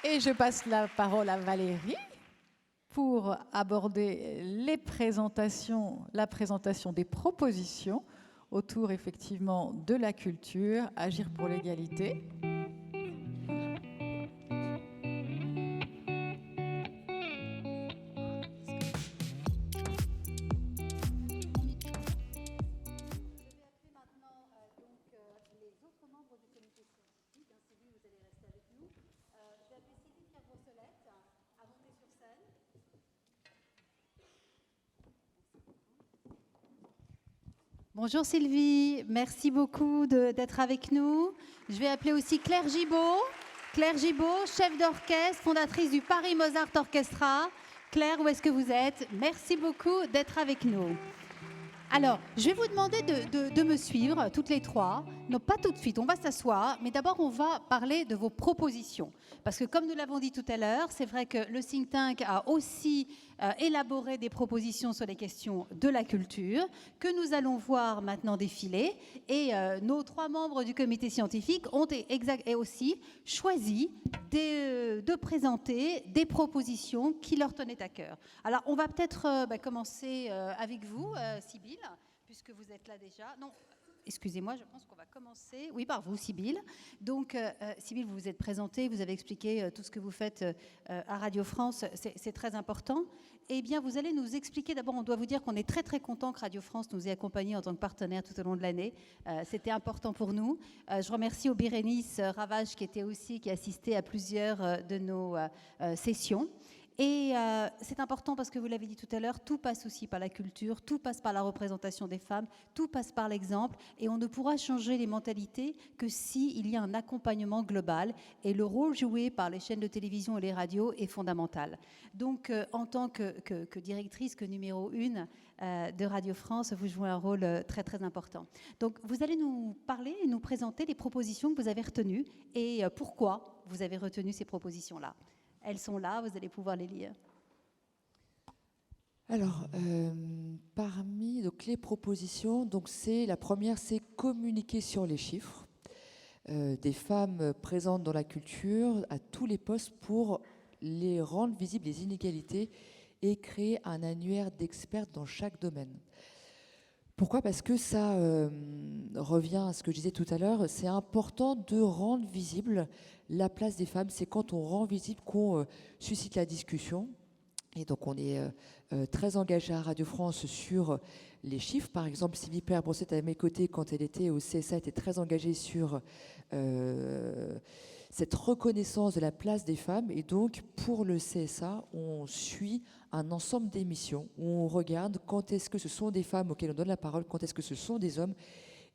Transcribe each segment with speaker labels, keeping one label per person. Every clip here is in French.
Speaker 1: Et je passe la parole à Valérie pour aborder la présentation des propositions autour effectivement de la culture, agir pour l'égalité.
Speaker 2: Bonjour Sylvie, merci beaucoup d'être avec nous. Je vais appeler aussi Claire Gibault. Claire Gibault, chef d'orchestre, fondatrice du Paris Mozart Orchestra. Claire, où est-ce que vous êtes? Merci beaucoup d'être avec nous. Alors, je vais vous demander de me suivre, toutes les trois. Non, pas tout de suite, on va s'asseoir, mais d'abord, on va parler de vos propositions. Parce que, comme nous l'avons dit tout à l'heure, c'est vrai que le think tank a aussi élaboré des propositions sur les questions de la culture, que nous allons voir maintenant défiler. Et nos trois membres du comité scientifique ont aussi choisi de présenter des propositions qui leur tenaient à cœur. Alors, on va peut-être commencer avec vous, Sybille, puisque vous êtes là déjà. Non, excusez-moi, je pense qu'on va commencer. Oui, par vous, Sybille. Donc, Sybille, vous vous êtes présentée, vous avez expliqué tout ce que vous faites à Radio France. C'est très important. Eh bien, vous allez nous expliquer. D'abord, on doit vous dire qu'on est très, très content que Radio France nous ait accompagnés en tant que partenaire tout au long de l'année. C'était important pour nous. Je remercie Bérénice Ravage qui assistait à plusieurs de nos sessions. Et c'est important parce que vous l'avez dit tout à l'heure, tout passe aussi par la culture, tout passe par la représentation des femmes, tout passe par l'exemple, et on ne pourra changer les mentalités que s'il y a un accompagnement global, et le rôle joué par les chaînes de télévision et les radios est fondamental. Donc en tant que directrice, que numéro 1 de Radio France, vous jouez un rôle très très important. Donc vous allez nous parler et nous présenter les propositions que vous avez retenues et pourquoi vous avez retenu ces propositions-là. Elles sont là, vous allez pouvoir les lire.
Speaker 3: Alors, parmi les propositions, la première, c'est communiquer sur les chiffres des femmes présentes dans la culture à tous les postes pour les rendre visibles les inégalités et créer un annuaire d'experts dans chaque domaine. Pourquoi ? Parce que ça revient à ce que je disais tout à l'heure, c'est important de rendre visible la place des femmes. C'est quand on rend visible qu'on suscite la discussion. Et donc on est très engagé à Radio France sur les chiffres. Par exemple, Sylvie Père-Brossette à mes côtés, quand elle était au CSA, était très engagée sur cette reconnaissance de la place des femmes. Et donc, pour le CSA, on suit un ensemble d'émissions où on regarde quand est-ce que ce sont des femmes auxquelles on donne la parole, quand est-ce que ce sont des hommes.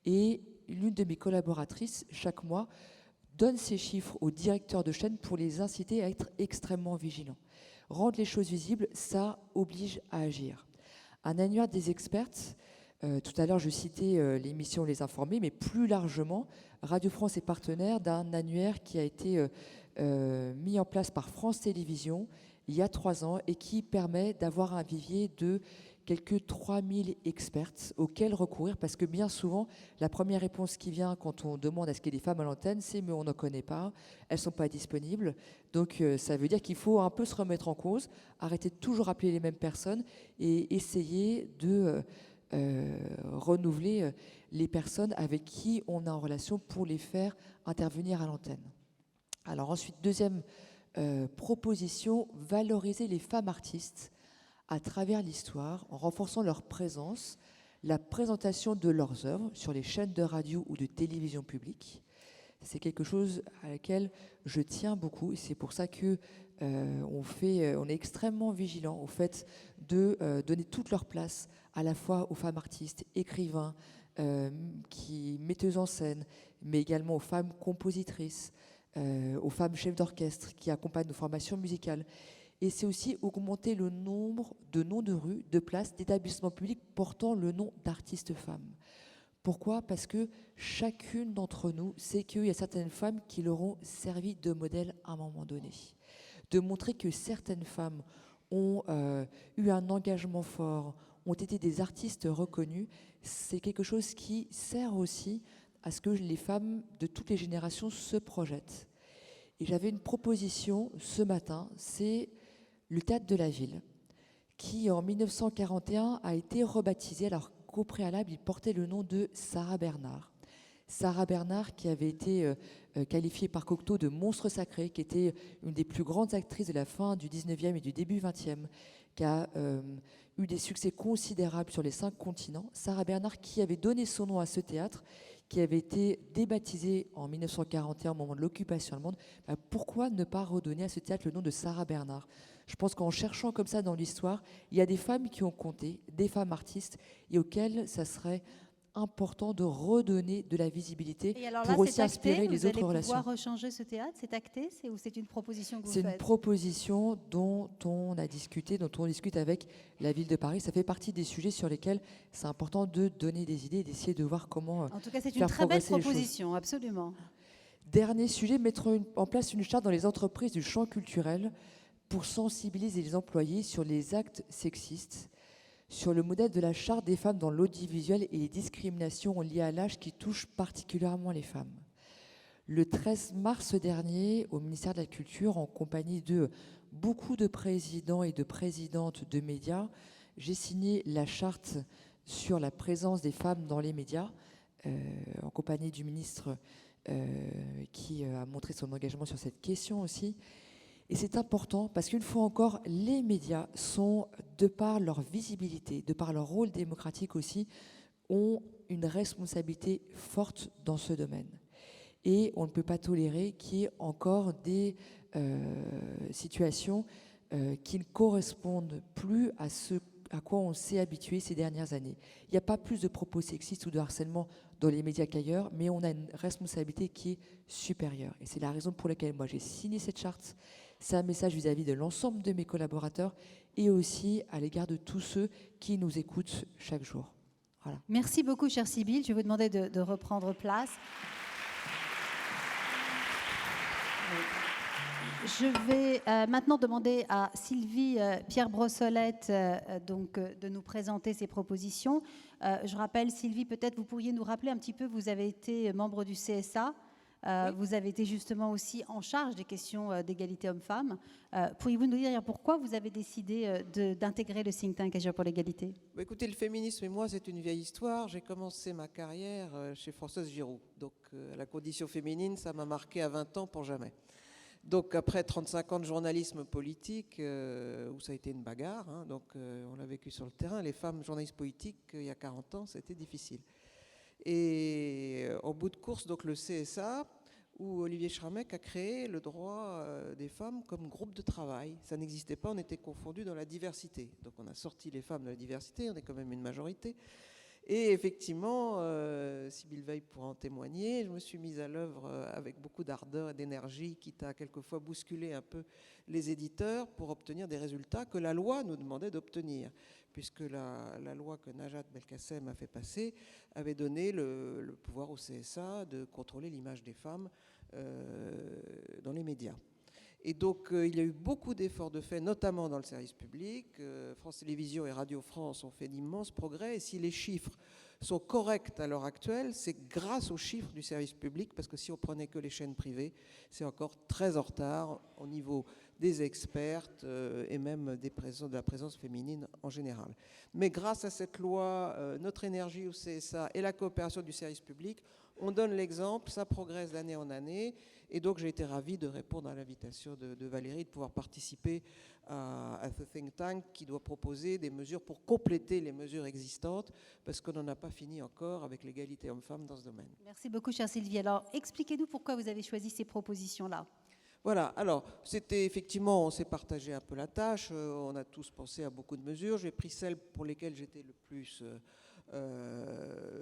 Speaker 3: Et l'une de mes collaboratrices, chaque mois, donne ces chiffres aux directeurs de chaîne pour les inciter à être extrêmement vigilants. Rendre les choses visibles, ça oblige à agir. Un annuaire des expertes, tout à l'heure je citais l'émission Les Informés, mais plus largement, Radio France est partenaire d'un annuaire qui a été mis en place par France Télévisions il y a 3 ans et qui permet d'avoir un vivier de quelques 3000 expertes auxquelles recourir, parce que bien souvent, la première réponse qui vient quand on demande à ce qu'il y ait des femmes à l'antenne, c'est « mais on n'en connaît pas, elles ne sont pas disponibles ». Donc ça veut dire qu'il faut un peu se remettre en cause, arrêter de toujours appeler les mêmes personnes et essayer de renouveler les personnes avec qui on est en relation pour les faire intervenir à l'antenne. Alors ensuite, deuxième proposition, valoriser les femmes artistes à travers l'histoire, en renforçant leur présence, la présentation de leurs œuvres sur les chaînes de radio ou de télévision publique. C'est quelque chose à laquelle je tiens beaucoup et c'est pour ça que on est extrêmement vigilant au fait de donner toute leur place à la fois aux femmes artistes, écrivains, metteuses en scène, mais également aux femmes compositrices, aux femmes chefs d'orchestre qui accompagnent nos formations musicales. Et c'est aussi augmenter le nombre de noms de rues, de places, d'établissements publics portant le nom d'artistes femmes. Pourquoi ? Parce que chacune d'entre nous sait qu'il y a certaines femmes qui leur ont servi de modèle à un moment donné. De montrer que certaines femmes ont eu un engagement fort, ont été des artistes reconnus, c'est quelque chose qui sert aussi à ce que les femmes de toutes les générations se projettent. Et j'avais une proposition ce matin, c'est le théâtre de la ville, qui en 1941 a été rebaptisé, alors qu'au préalable, il portait le nom de Sarah Bernard. Sarah Bernard, qui avait été qualifiée par Cocteau de monstre sacré, qui était une des plus grandes actrices de la fin du 19e et du début 20e, qui a eu des succès considérables sur les 5 continents. Sarah Bernard, qui avait donné son nom à ce théâtre, qui avait été débaptisé en 1941 au moment de l'occupation allemande. Pourquoi ne pas redonner à ce théâtre le nom de Sarah Bernard? Je pense qu'en cherchant comme ça dans l'histoire, il y a des femmes qui ont compté, des femmes artistes, et auxquelles ça serait important de redonner de la visibilité
Speaker 2: Et alors
Speaker 3: pour
Speaker 2: là,
Speaker 3: aussi
Speaker 2: c'est acté,
Speaker 3: inspirer les autres
Speaker 2: vous allez
Speaker 3: relations.
Speaker 2: pouvoir rechanger ce théâtre, c'est acté, ou c'est une proposition que vous
Speaker 3: C'est une
Speaker 2: faites?
Speaker 3: proposition dont on a discuté, dont on discute avec la ville de Paris. Ça fait partie des sujets sur lesquels c'est important de donner des idées, d'essayer de voir comment
Speaker 2: En tout cas, c'est une
Speaker 3: faire
Speaker 2: très belle
Speaker 3: progresser les choses.
Speaker 2: proposition, absolument.
Speaker 3: Dernier sujet, mettre en place une charte dans les entreprises du champ culturel pour sensibiliser les employés sur les actes sexistes, sur le modèle de la charte des femmes dans l'audiovisuel et les discriminations liées à l'âge qui touchent particulièrement les femmes. Le 13 mars dernier, au ministère de la Culture, en compagnie de beaucoup de présidents et de présidentes de médias, j'ai signé la charte sur la présence des femmes dans les médias, en compagnie du ministre qui a montré son engagement sur cette question aussi. Et c'est important parce qu'une fois encore, les médias sont, de par leur visibilité, de par leur rôle démocratique aussi, ont une responsabilité forte dans ce domaine. Et on ne peut pas tolérer qu'il y ait encore des situations qui ne correspondent plus à ce à quoi on s'est habitué ces dernières années. Il n'y a pas plus de propos sexistes ou de harcèlement dans les médias qu'ailleurs, mais on a une responsabilité qui est supérieure. Et c'est la raison pour laquelle moi j'ai signé cette charte. C'est un message vis-à-vis de l'ensemble de mes collaborateurs et aussi à l'égard de tous ceux qui nous écoutent chaque jour. Voilà.
Speaker 2: Merci beaucoup, chère Sybille. Je vais vous demander de reprendre place. Je vais maintenant demander à Sylvie Pierre-Brossolette de nous présenter ses propositions. Je rappelle, Sylvie, peut-être vous pourriez nous rappeler un petit peu, vous avez été membre du CSA, oui. Vous avez été justement aussi en charge des questions d'égalité hommes-femmes. Pourriez-vous nous dire pourquoi vous avez décidé d'intégrer le think tank Agir pour l'égalité?
Speaker 4: Écoutez, le féminisme et moi, c'est une vieille histoire. J'ai commencé ma carrière chez Françoise Giroud. Donc la condition féminine, ça m'a marqué à 20 ans pour jamais. Donc après 35 ans de journalisme politique, où ça a été une bagarre, hein, donc on l'a vécu sur le terrain, les femmes journalistes politiques, il y a 40 ans, c'était difficile. Et en bout de course, donc le CSA, où Olivier Schrammeck a créé le droit des femmes comme groupe de travail. Ça n'existait pas, on était confondus dans la diversité. Donc on a sorti les femmes de la diversité, on est quand même une majorité. Et effectivement, Sybille Veil pourra en témoigner, je me suis mise à l'œuvre avec beaucoup d'ardeur et d'énergie, quitte à quelquefois bousculer un peu les éditeurs pour obtenir des résultats que la loi nous demandait d'obtenir, puisque la loi que Najat Belkacem a fait passer avait donné le pouvoir au CSA de contrôler l'image des femmes dans les médias. Et donc, il y a eu beaucoup d'efforts de fait, notamment dans le service public. France Télévisions et Radio France ont fait d'immenses progrès. Et si les chiffres sont corrects à l'heure actuelle, c'est grâce aux chiffres du service public, parce que si on prenait que les chaînes privées, c'est encore très en retard au niveau des expertes et même de la présence féminine en général. Mais grâce à cette loi, notre énergie au CSA et la coopération du service public, on donne l'exemple, ça progresse d'année en année. Et donc, j'ai été ravie de répondre à l'invitation de Valérie, de pouvoir participer à ce think tank qui doit proposer des mesures pour compléter les mesures existantes, parce qu'on n'en a pas fini encore avec l'égalité homme-femme dans ce domaine.
Speaker 2: Merci beaucoup, chère Sylvie. Alors, expliquez-nous pourquoi vous avez choisi ces propositions-là.
Speaker 4: Voilà, alors, c'était effectivement, on s'est partagé un peu la tâche, on a tous pensé à beaucoup de mesures. J'ai pris celles pour lesquelles j'étais le plus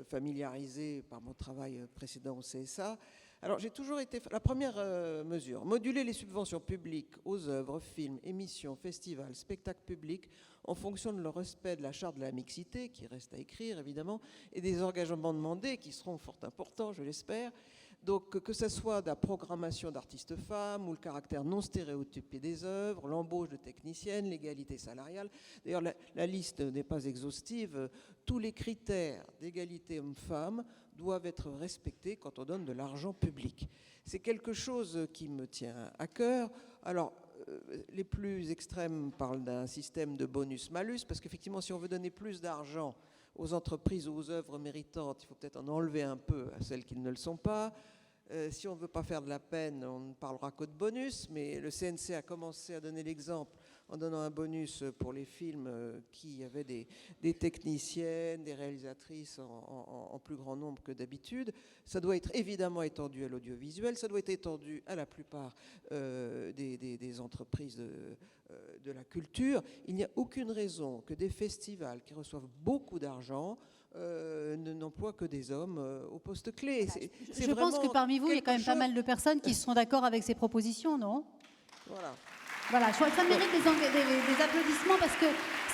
Speaker 4: familiarisé par mon travail précédent au CSA. Alors, j'ai toujours été... La première mesure, moduler les subventions publiques aux œuvres, films, émissions, festivals, spectacles publics en fonction de leur respect de la charte de la mixité, qui reste à écrire évidemment, et des engagements demandés qui seront fort importants, je l'espère, Donc, que ce soit de la programmation d'artistes femmes ou le caractère non stéréotypé des œuvres, l'embauche de techniciennes, l'égalité salariale. D'ailleurs, la liste n'est pas exhaustive. Tous les critères d'égalité hommes-femmes doivent être respectés quand on donne de l'argent public. C'est quelque chose qui me tient à cœur. Alors, les plus extrêmes parlent d'un système de bonus-malus, parce qu'effectivement, si on veut donner plus d'argent aux entreprises ou aux œuvres méritantes, il faut peut-être en enlever un peu à celles qui ne le sont pas. Si on ne veut pas faire de la peine, on ne parlera que de bonus, mais le CNC a commencé à donner l'exemple en donnant un bonus pour les films qui avaient des techniciennes, des réalisatrices en plus grand nombre que d'habitude. Ça doit être évidemment étendu à l'audiovisuel, ça doit être étendu à la plupart des entreprises de la culture. Il n'y a aucune raison que des festivals qui reçoivent beaucoup d'argent n'emploient que des hommes au poste clé.
Speaker 2: Je pense que parmi vous, il y a quand même pas mal de personnes qui sont d'accord avec ces propositions, non?
Speaker 4: Voilà.
Speaker 2: Voilà, je crois que ça mérite des applaudissements parce que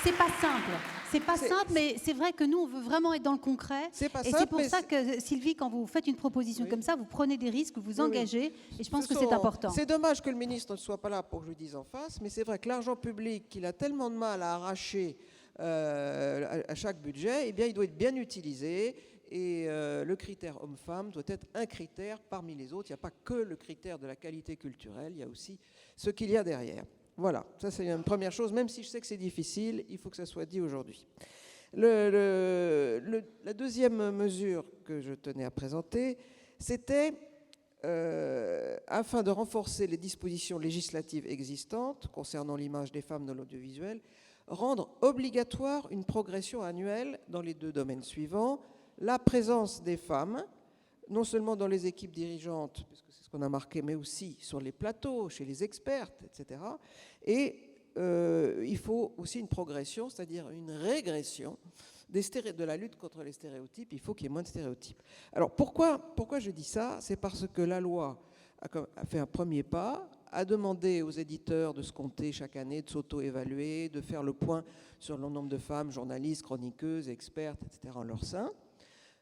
Speaker 2: c'est pas simple. C'est pas simple, mais c'est vrai que nous, on veut vraiment être dans le concret.
Speaker 4: C'est pas
Speaker 2: et
Speaker 4: simple,
Speaker 2: c'est pour ça que, Sylvie, quand vous faites une proposition comme ça, vous prenez des risques, vous vous engagez, et je pense que c'est important.
Speaker 4: C'est dommage que le ministre ne soit pas là pour que je lui dise en face, mais c'est vrai que l'argent public qu'il a tellement de mal à arracher à chaque budget, eh bien, il doit être bien utilisé. Et le critère homme-femme doit être un critère parmi les autres. Il n'y a pas que le critère de la qualité culturelle, il y a aussi ce qu'il y a derrière. Voilà, ça c'est une première chose, même si je sais que c'est difficile, il faut que ça soit dit aujourd'hui. La deuxième mesure que je tenais à présenter, c'était, afin de renforcer les dispositions législatives existantes concernant l'image des femmes dans l'audiovisuel, rendre obligatoire une progression annuelle dans les deux domaines suivants: la présence des femmes, non seulement dans les équipes dirigeantes, puisque c'est ce qu'on a marqué, mais aussi sur les plateaux, chez les expertes, etc. Et il faut aussi une progression, c'est-à-dire une régression de la lutte contre les stéréotypes. Il faut qu'il y ait moins de stéréotypes. Alors pourquoi je dis ça? C'est parce que la loi a fait un premier pas, a demandé aux éditeurs de se compter chaque année, de s'auto-évaluer, de faire le point sur le nombre de femmes, journalistes, chroniqueuses, expertes, etc. en leur sein,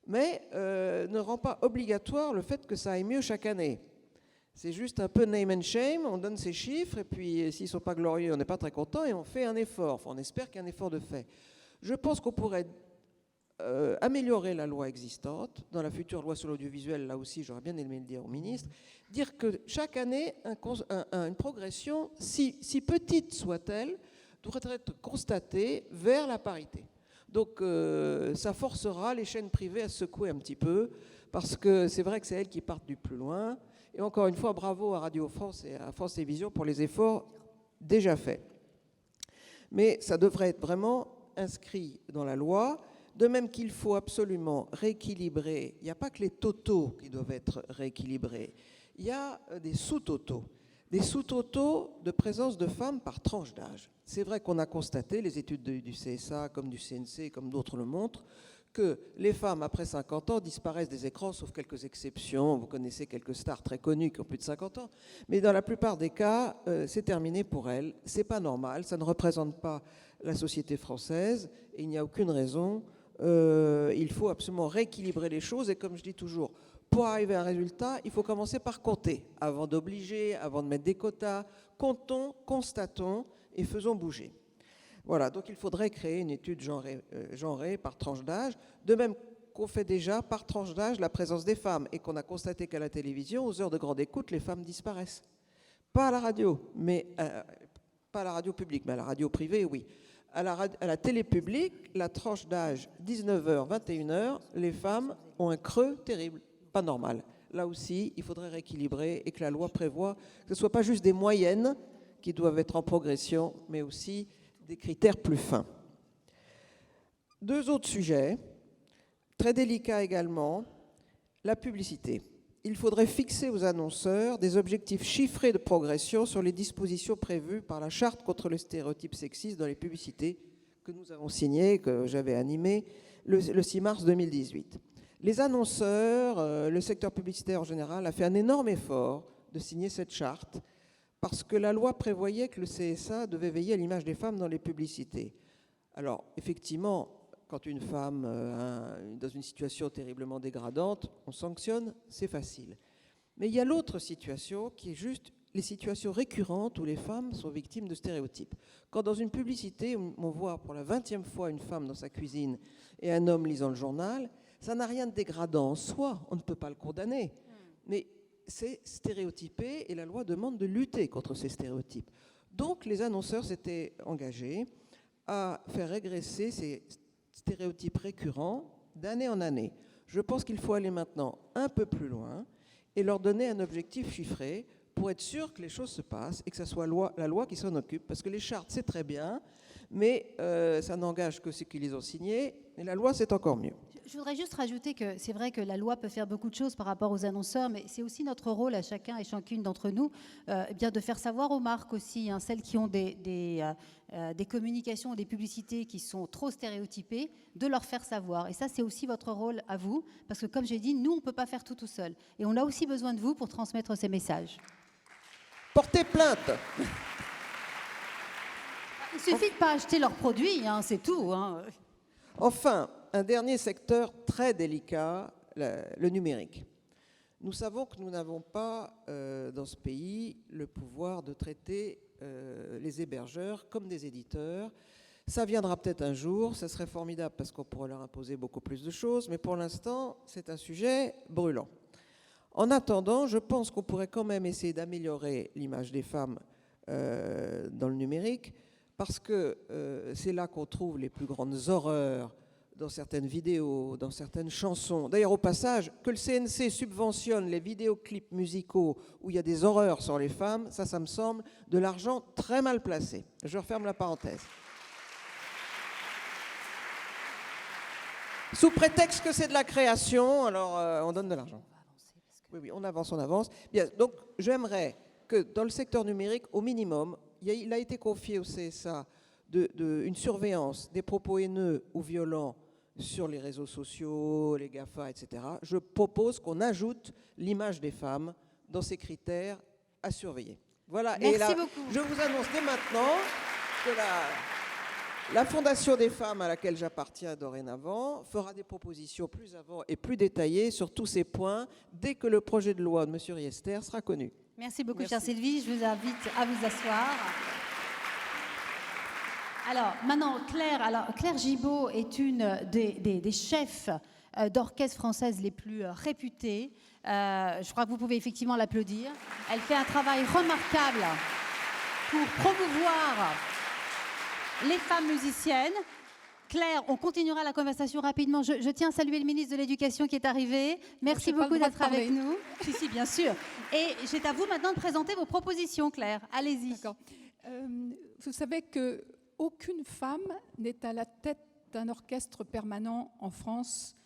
Speaker 4: mais ne rend pas obligatoire le fait que ça aille mieux chaque année. C'est juste un peu name and shame, on donne ces chiffres, et puis s'ils ne sont pas glorieux, on n'est pas très content, et on fait un effort. Enfin, on espère qu'il y a un effort de fait. Je pense qu'on pourrait améliorer la loi existante. Dans la future loi sur l'audiovisuel, là aussi, j'aurais bien aimé le dire au ministre, dire que chaque année, une progression, si petite soit-elle, devrait être constatée vers la parité. Donc ça forcera les chaînes privées à se secouer un petit peu, parce que c'est vrai que c'est elles qui partent du plus loin. Et encore une fois, bravo à Radio France et à France Télévisions pour les efforts déjà faits. Mais ça devrait être vraiment inscrit dans la loi, de même qu'il faut absolument rééquilibrer. Il n'y a pas que les totaux qui doivent être rééquilibrés, il y a des sous-totaux. Des sous-totaux de présence de femmes par tranche d'âge. C'est vrai qu'on a constaté, les études du CSA comme du CNC, comme d'autres le montrent, que les femmes après 50 ans disparaissent des écrans, sauf quelques exceptions. Vous connaissez quelques stars très connues qui ont plus de 50 ans. Mais dans la plupart des cas, c'est terminé pour elles. C'est pas normal, ça ne représente pas la société française et il n'y a aucune raison. Il faut absolument rééquilibrer les choses et comme je dis toujours, pour arriver à un résultat, il faut commencer par compter. Avant d'obliger, avant de mettre des quotas, comptons, constatons et faisons bouger. Voilà, donc il faudrait créer une étude genrée par tranche d'âge, de même qu'on fait déjà par tranche d'âge la présence des femmes et qu'on a constaté qu'à la télévision, aux heures de grande écoute, les femmes disparaissent. Pas à la radio, pas à la radio publique, mais à la radio privée, oui. À la télé publique, la tranche d'âge 19h, 21h, les femmes ont un creux terrible, pas normal. Là aussi, il faudrait rééquilibrer et que la loi prévoie que ce ne soit pas juste des moyennes qui doivent être en progression, mais aussi des critères plus fins. Deux autres sujets, très délicats également, la publicité. Il faudrait fixer aux annonceurs des objectifs chiffrés de progression sur les dispositions prévues par la Charte contre le stéréotype sexiste dans les publicités que nous avons signée, que j'avais animée le 6 mars 2018. Les annonceurs, le secteur publicitaire en général, a fait un énorme effort de signer cette charte parce que la loi prévoyait que le CSA devait veiller à l'image des femmes dans les publicités. Alors, effectivement, quand une femme est dans une situation terriblement dégradante, on sanctionne, c'est facile. Mais il y a l'autre situation qui est juste les situations récurrentes où les femmes sont victimes de stéréotypes. Quand dans une publicité, on voit pour la 20e fois une femme dans sa cuisine et un homme lisant le journal, ça n'a rien de dégradant en soi, on ne peut pas le condamner. Mais c'est stéréotypé et la loi demande de lutter contre ces stéréotypes. Donc les annonceurs s'étaient engagés à faire régresser ces stéréotypes récurrents d'année en année. Je pense qu'il faut aller maintenant un peu plus loin et leur donner un objectif chiffré pour être sûr que les choses se passent et que ce soit la loi qui s'en occupe. Parce que les chartes, c'est très bien, mais ça n'engage que ceux qui les ont signés, et la loi, c'est encore mieux.
Speaker 2: Je voudrais juste rajouter que c'est vrai que la loi peut faire beaucoup de choses par rapport aux annonceurs, mais c'est aussi notre rôle à chacun et chacune d'entre nous bien de faire savoir aux marques aussi, hein, celles qui ont des communications, des publicités qui sont trop stéréotypées, de leur faire savoir. Et ça, c'est aussi votre rôle à vous, parce que comme j'ai dit, nous, on ne peut pas faire tout seul. Et on a aussi besoin de vous pour transmettre ces messages.
Speaker 4: Portez plainte.
Speaker 2: Il suffit de ne pas acheter leurs produits, hein, c'est tout. Hein.
Speaker 4: Enfin, un dernier secteur très délicat, le numérique. Nous savons que nous n'avons pas dans ce pays le pouvoir de traiter les hébergeurs comme des éditeurs. Ça viendra peut-être un jour, ça serait formidable parce qu'on pourrait leur imposer beaucoup plus de choses, mais pour l'instant, c'est un sujet brûlant. En attendant, je pense qu'on pourrait quand même essayer d'améliorer l'image des femmes dans le numérique, parce que c'est là qu'on trouve les plus grandes horreurs dans certaines vidéos, dans certaines chansons. D'ailleurs, au passage, que le CNC subventionne les vidéoclips musicaux où il y a des horreurs sur les femmes, ça me semble de l'argent très mal placé. Je referme la parenthèse. Sous prétexte que c'est de la création, alors on donne de l'argent. Oui, on avance. Bien, donc, j'aimerais que dans le secteur numérique, au minimum, il a été confié au CSA une surveillance des propos haineux ou violents sur les réseaux sociaux, les GAFA, etc. Je propose qu'on ajoute l'image des femmes dans ces critères à surveiller. Voilà.
Speaker 2: Merci beaucoup.
Speaker 4: Je vous annonce dès maintenant que la Fondation des femmes à laquelle j'appartiens dorénavant fera des propositions plus avant et plus détaillées sur tous ces points dès que le projet de loi de M. Riester sera connu.
Speaker 2: Merci beaucoup,
Speaker 4: Merci.
Speaker 2: chère Sylvie. Je vous invite à vous asseoir. Alors, maintenant, Claire Gibault est une des chefs d'orchestre françaises les plus réputées. Je crois que vous pouvez effectivement l'applaudir. Elle fait un travail remarquable pour promouvoir les femmes musiciennes. Claire, on continuera la conversation rapidement. Je tiens à saluer le ministre de l'Éducation qui est arrivé. Merci beaucoup d'être avec nous. Si, bien sûr. Et c'est à vous maintenant de présenter vos propositions, Claire. Allez-y.
Speaker 5: D'accord. Vous savez qu'aucune femme n'est à la tête d'un orchestre permanent en France,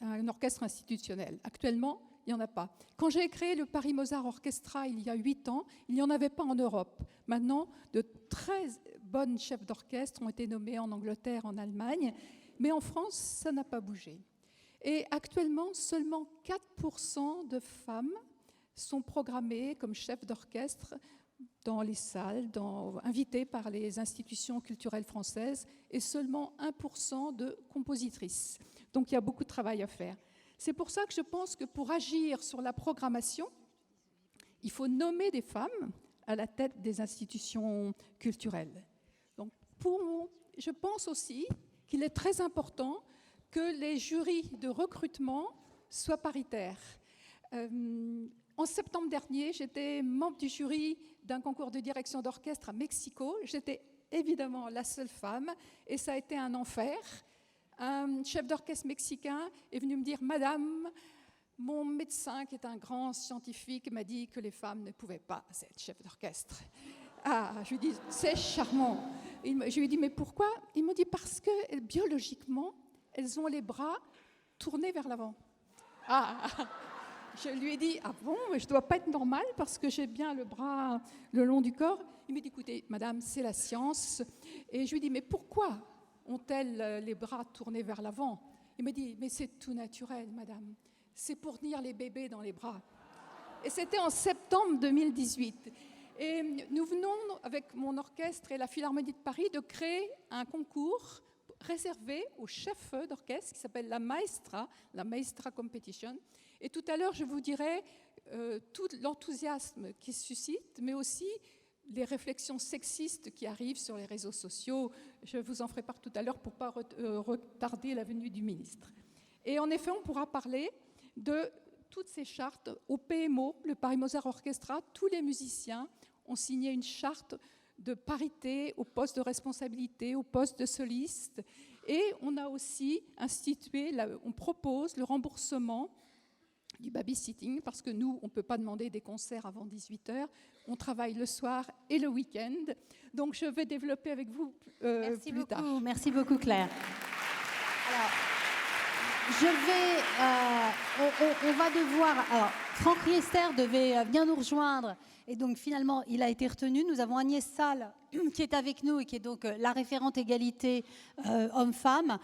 Speaker 5: un orchestre institutionnel. Actuellement, il n'y en a pas. Quand j'ai créé le Paris Mozart Orchestra il y a 8 ans, il n'y en avait pas en Europe. Maintenant, de très bonnes chefs d'orchestre ont été nommés en Angleterre, en Allemagne, mais en France, ça n'a pas bougé. Et actuellement, seulement 4% de femmes sont programmées comme chefs d'orchestre dans les salles, invitées par les institutions culturelles françaises, et seulement 1% de compositrices. Donc il y a beaucoup de travail à faire. C'est pour ça que je pense que pour agir sur la programmation, il faut nommer des femmes à la tête des institutions culturelles. Donc je pense aussi qu'il est très important que les jurys de recrutement soient paritaires. En septembre dernier, j'étais membre du jury d'un concours de direction d'orchestre à Mexico. J'étais évidemment la seule femme et ça a été un enfer. Un chef d'orchestre mexicain est venu me dire « Madame, mon médecin, qui est un grand scientifique, m'a dit que les femmes ne pouvaient pas être chef d'orchestre. » Ah, je lui dis « C'est charmant. » Je lui ai dit « Mais pourquoi ?» Il m'a dit « Parce que biologiquement, elles ont les bras tournés vers l'avant. » Ah, je lui ai dit « Ah bon, je ne dois pas être normale parce que j'ai bien le bras le long du corps. » Il m'a dit « Écoutez, madame, c'est la science. » Et je lui ai dit « Mais pourquoi ont-elles les bras tournés vers l'avant ?» Il m'a dit « Mais c'est tout naturel, madame. C'est pour tenir les bébés dans les bras. » Et c'était en septembre 2018. Et nous venons, avec mon orchestre et la Philharmonie de Paris, de créer un concours réservé aux chefs d'orchestre qui s'appelle la Maestra Competition. Et tout à l'heure, je vous dirai tout l'enthousiasme qui suscite, mais aussi les réflexions sexistes qui arrivent sur les réseaux sociaux. Je vous en ferai part tout à l'heure pour ne pas retarder la venue du ministre. Et en effet, on pourra parler de toutes ces chartes. Au PMO, le Paris Mozart Orchestra, tous les musiciens ont signé une charte de parité au poste de responsabilité, au poste de soliste. Et on a aussi institué, on propose le remboursement du babysitting, parce que nous, on ne peut pas demander des concerts avant 18h. On travaille le soir et le week-end. Donc, je vais développer avec vous plus tard.
Speaker 2: Merci beaucoup, Claire. Alors, on va devoir... Alors, Franck Riester devait bien nous rejoindre. Et donc, finalement, il a été retenu. Nous avons Agnès Salle qui est avec nous et qui est donc la référente égalité homme-femme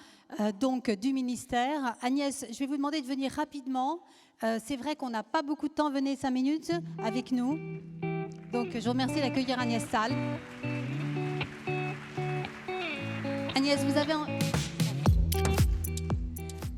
Speaker 2: donc du ministère. Agnès, je vais vous demander de venir rapidement. C'est vrai qu'on n'a pas beaucoup de temps. Venez 5 minutes avec nous. Donc, je vous remercie d'accueillir Agnès Salle. Agnès, vous avez...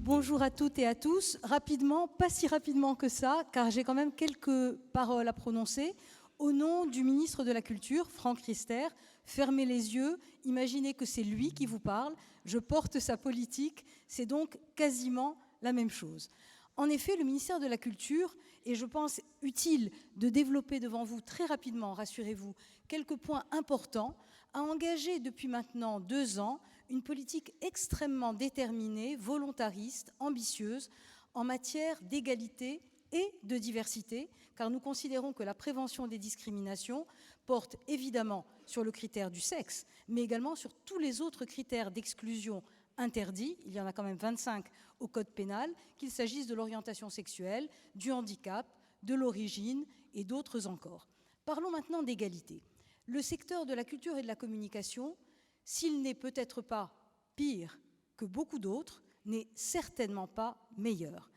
Speaker 6: Bonjour à toutes et à tous. Rapidement, pas si rapidement que ça, car j'ai quand même quelques paroles à prononcer. Au nom du ministre de la Culture, Franck Riester, fermez les yeux, imaginez que c'est lui qui vous parle, je porte sa politique, c'est donc quasiment la même chose. En effet, le ministère de la Culture, et je pense utile de développer devant vous très rapidement, rassurez-vous, quelques points importants, a engagé depuis maintenant 2 ans une politique extrêmement déterminée, volontariste, ambitieuse en matière d'égalité et de diversité, car nous considérons que la prévention des discriminations porte évidemment sur le critère du sexe, mais également sur tous les autres critères d'exclusion interdits, il y en a quand même 25 au Code pénal, qu'il s'agisse de l'orientation sexuelle, du handicap, de l'origine et d'autres encore. Parlons maintenant d'égalité. Le secteur de la culture et de la communication, s'il n'est peut-être pas pire que beaucoup d'autres, n'est certainement pas meilleur.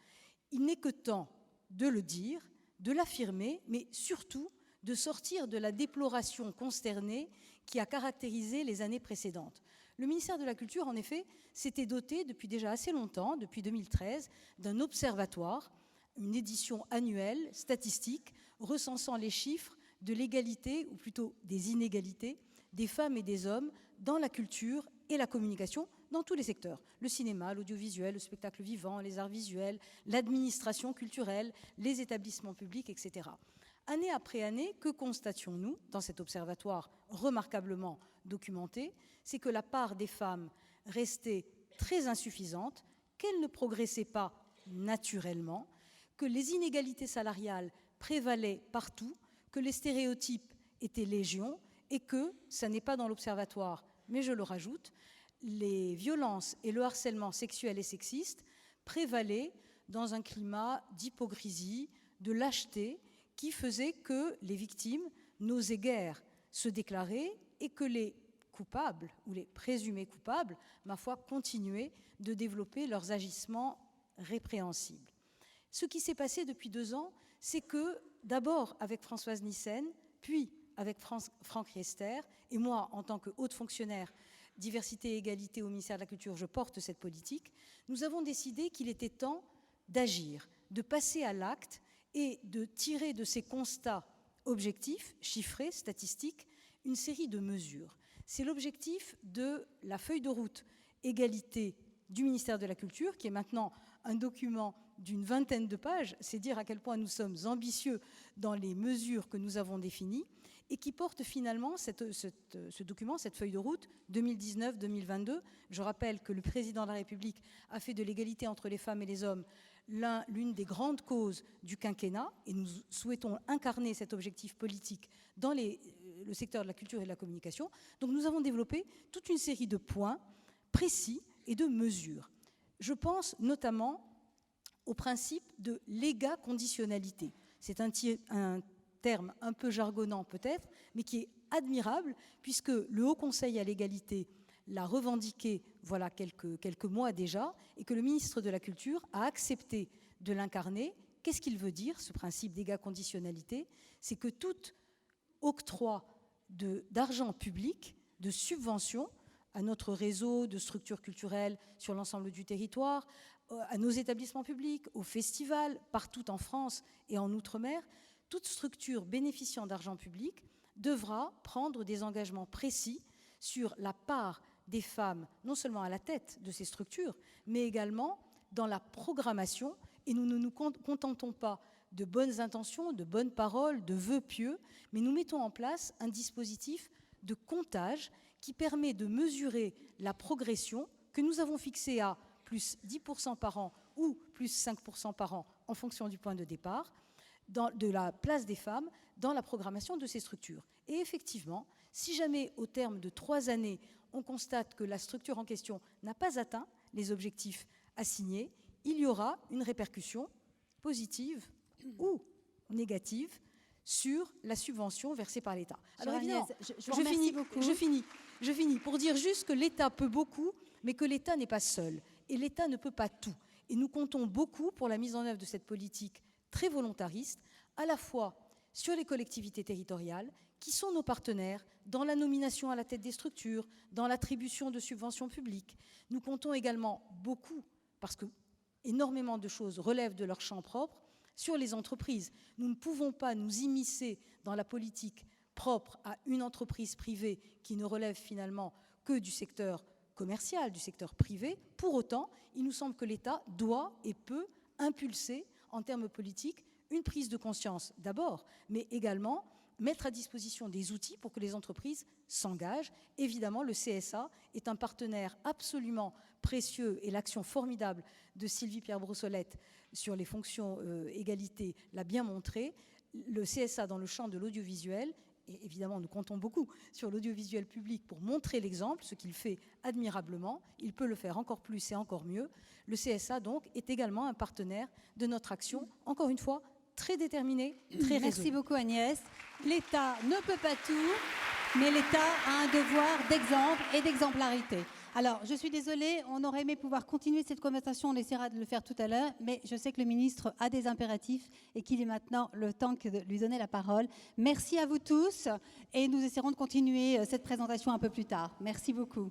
Speaker 6: Il n'est que temps de le dire, de l'affirmer, mais surtout de sortir de la déploration consternée qui a caractérisé les années précédentes. Le ministère de la Culture, en effet, s'était doté depuis déjà assez longtemps, depuis 2013, d'un observatoire, une édition annuelle, statistique, recensant les chiffres de l'égalité, ou plutôt des inégalités, des femmes et des hommes dans la culture et la communication, dans tous les secteurs. Le cinéma, l'audiovisuel, le spectacle vivant, les arts visuels, l'administration culturelle, les établissements publics, etc. Année après année, que constations-nous dans cet observatoire remarquablement documenté? C'est que la part des femmes restait très insuffisante, qu'elles ne progressaient pas naturellement, que les inégalités salariales prévalaient partout, que les stéréotypes étaient légion et que, ça n'est pas dans l'observatoire, mais je le rajoute, les violences et le harcèlement sexuel et sexiste prévalaient dans un climat d'hypocrisie, de lâcheté, qui faisait que les victimes n'osaient guère se déclarer et que les coupables, ou les présumés coupables, ma foi, continuaient de développer leurs agissements répréhensibles. Ce qui s'est passé depuis 2 ans, c'est que, d'abord avec Françoise Nyssen, puis avec Franck Riester, et moi, en tant que haute fonctionnaire diversité et égalité au ministère de la Culture, je porte cette politique, nous avons décidé qu'il était temps d'agir, de passer à l'acte et de tirer de ces constats objectifs, chiffrés, statistiques, une série de mesures. C'est l'objectif de la feuille de route égalité du ministère de la Culture, qui est maintenant un document d'une 20aine de pages, c'est dire à quel point nous sommes ambitieux dans les mesures que nous avons définies, et qui porte finalement ce document, cette feuille de route 2019-2022. Je rappelle que le président de la République a fait de l'égalité entre les femmes et les hommes l'une des grandes causes du quinquennat, et nous souhaitons incarner cet objectif politique dans le secteur de la culture et de la communication. Donc nous avons développé toute une série de points précis et de mesures. Je pense notamment au principe de l'égaconditionnalité. C'est un terme un peu jargonnant peut-être, mais qui est admirable, puisque le Haut Conseil à l'égalité l'a revendiqué voilà quelques mois déjà, et que le ministre de la Culture a accepté de l'incarner. Qu'est-ce qu'il veut dire, ce principe d'égaconditionnalité? C'est que tout octroi d'argent public, de subventions à notre réseau de structures culturelles sur l'ensemble du territoire, à nos établissements publics, aux festivals, partout en France et en Outre-mer, toute structure bénéficiant d'argent public devra prendre des engagements précis sur la part des femmes, non seulement à la tête de ces structures, mais également dans la programmation. Et nous ne nous contentons pas de bonnes intentions, de bonnes paroles, de vœux pieux, mais nous mettons en place un dispositif de comptage qui permet de mesurer la progression que nous avons fixée à plus 10% par an ou plus 5% par an en fonction du point de départ, de la place des femmes dans la programmation de ces structures. Et effectivement, si jamais au terme de 3 années, on constate que la structure en question n'a pas atteint les objectifs assignés, il y aura une répercussion positive ou négative sur la subvention versée par l'État. Alors évidemment, je finis pour dire juste que l'État peut beaucoup, mais que l'État n'est pas seul. Et l'État ne peut pas tout. Et nous comptons beaucoup pour la mise en œuvre de cette politique très volontariste, à la fois sur les collectivités territoriales, qui sont nos partenaires dans la nomination à la tête des structures, dans l'attribution de subventions publiques. Nous comptons également beaucoup, parce que énormément de choses relèvent de leur champ propre, sur les entreprises. Nous ne pouvons pas nous immiscer dans la politique propre à une entreprise privée qui ne relève finalement que du secteur commercial, du secteur privé. Pour autant, il nous semble que l'État doit et peut impulser, en termes politiques, une prise de conscience d'abord, mais également mettre à disposition des outils pour que les entreprises s'engagent. Évidemment, le CSA est un partenaire absolument précieux et l'action formidable de Sylvie Pierre Brossolette sur les fonctions égalité l'a bien montré. Le CSA dans le champ de l'audiovisuel, et évidemment nous comptons beaucoup sur l'audiovisuel public pour montrer l'exemple, ce qu'il fait admirablement, il peut le faire encore plus et encore mieux. Le CSA donc est également un partenaire de notre action, encore une fois, très déterminé, très résolu.
Speaker 2: Merci beaucoup Agnès. L'État ne peut pas tout, mais l'État a un devoir d'exemple et d'exemplarité. Alors, je suis désolée, on aurait aimé pouvoir continuer cette conversation, on essaiera de le faire tout à l'heure, mais je sais que le ministre a des impératifs et qu'il est maintenant le temps de lui donner la parole. Merci à vous tous et nous essaierons de continuer cette présentation un peu plus tard. Merci beaucoup.